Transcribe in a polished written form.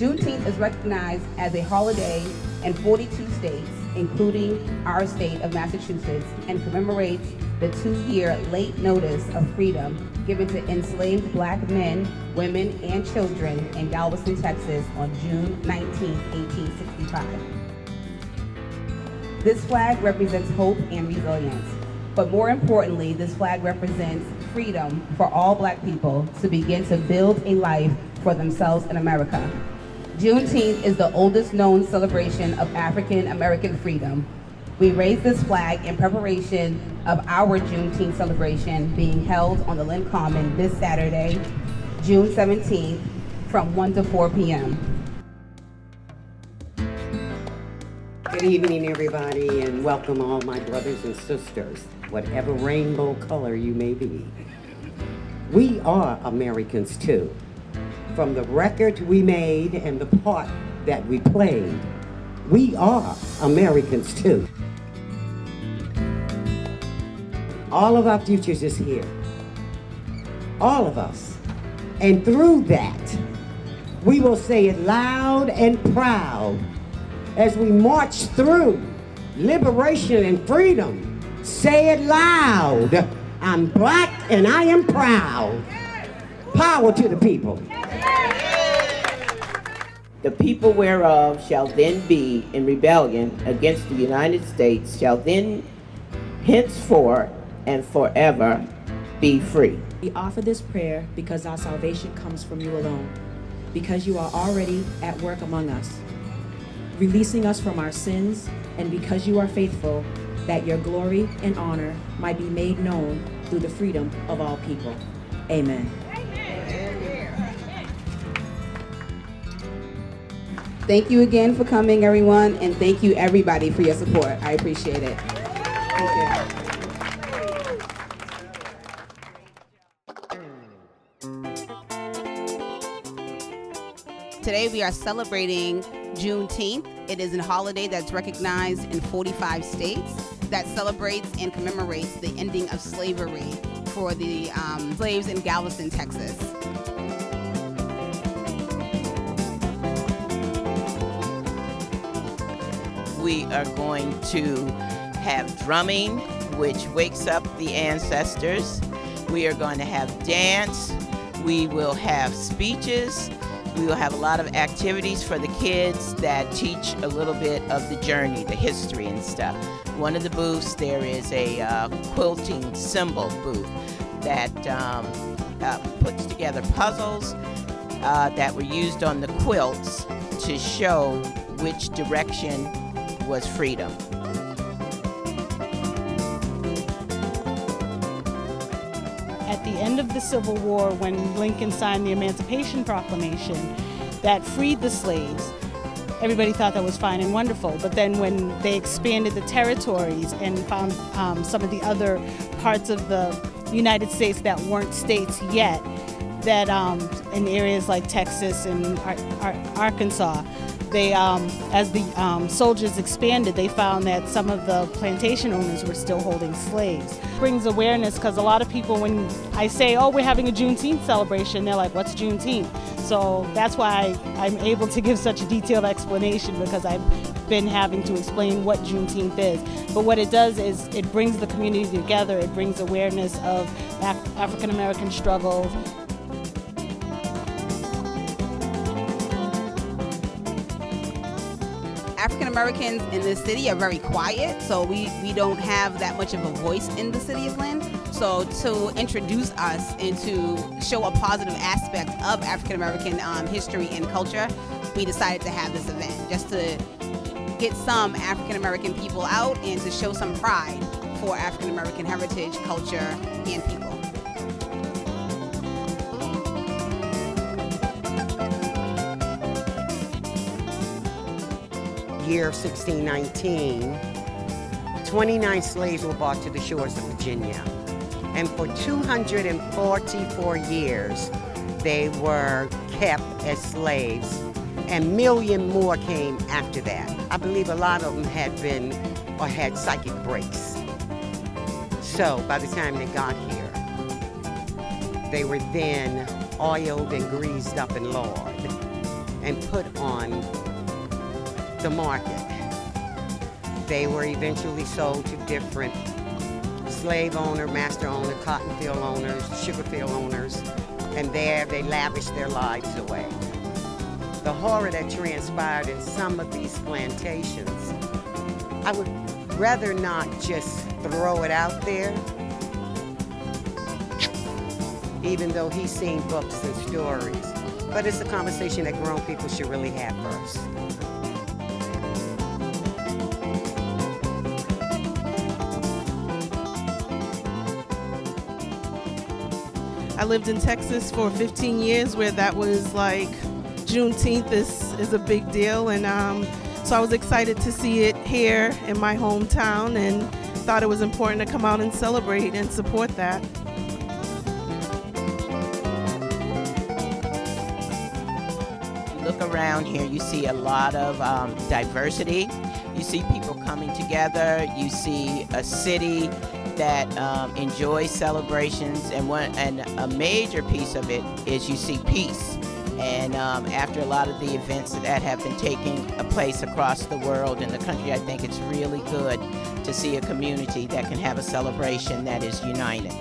Juneteenth is recognized as a holiday in 42 states, including our state of Massachusetts, and commemorates the 2-year late notice of freedom given to enslaved Black men, women, and children in Galveston, Texas on June 19, 1865. This flag represents hope and resilience, but more importantly, this flag represents freedom for all Black people to begin to build a life for themselves in America. Juneteenth is the oldest known celebration of African American freedom. We raised this flag in preparation of our Juneteenth celebration being held on the Lynn Common this Saturday, June 17th, from 1 to 4 p.m. Good evening, everybody, and welcome all my brothers and sisters, whatever rainbow color you may be. We are Americans too. From the record we made and the part that we played, we are Americans too. All of our futures is here. All of us. And through that, we will say it loud and proud as we march through liberation and freedom. Say it loud. I'm Black and I am proud. Power to the people. The people whereof shall then be in rebellion against the United States shall then henceforth and forever be free. We offer this prayer because our salvation comes from you alone, because you are already at work among us, releasing us from our sins, and because you are faithful, that your glory and honor might be made known through the freedom of all people. Amen. Thank you again for coming, everyone, and thank you, everybody, for your support. I appreciate it. Thank you. Today we are celebrating Juneteenth. It is a holiday that's recognized in 45 states that celebrates and commemorates the ending of slavery for the slaves in Galveston, Texas. We are going to have drumming, which wakes up the ancestors. We are going to have dance. We will have speeches. We will have a lot of activities for the kids that teach a little bit of the journey, the history and stuff. One of the booths, there is a quilting symbol booth that puts together puzzles that were used on the quilts to show which direction was freedom. At the end of the Civil War, when Lincoln signed the Emancipation Proclamation that freed the slaves, everybody thought that was fine and wonderful. But then when they expanded the territories and found some of the other parts of the United States that weren't states yet, that in areas like Texas and Arkansas, they, as the soldiers expanded, they found that some of the plantation owners were still holding slaves. It brings awareness because a lot of people, when I say, oh, we're having a Juneteenth celebration, they're like, what's Juneteenth? So that's why I'm able to give such a detailed explanation, because I've been having to explain what Juneteenth is. But what it does is it brings the community together. It brings awareness of African American struggles. African Americans in this city are very quiet, so we don't have that much of a voice in the city of Lynn. So to introduce us and to show a positive aspect of African American history and culture, we decided to have this event just to get some African American people out and to show some pride for African American heritage, culture, and people. Year 1619, 29 slaves were brought to the shores of Virginia. And for 244 years, they were kept as slaves. And a million more came after that. I believe a lot of them had been or had psychic breaks. So by the time they got here, they were then oiled and greased up and lard. and put on the market. They were eventually sold to different slave owner, master owner, cotton field owners, sugar field owners, and there they lavished their lives away. The horror that transpired in some of these plantations, I would rather not just throw it out there, even though he's seen books and stories. But it's a conversation that grown people should really have first. I lived in Texas for 15 years where that was like Juneteenth is a big deal, and so I was excited to see it here in my hometown and thought it was important to come out and celebrate and support that. You look around here, you see a lot of diversity. You see people coming together. You see a city that enjoys celebrations, and a major piece of it is you see peace. And after a lot of the events that have been taking place across the world and the country, I think it's really good to see a community that can have a celebration that is united.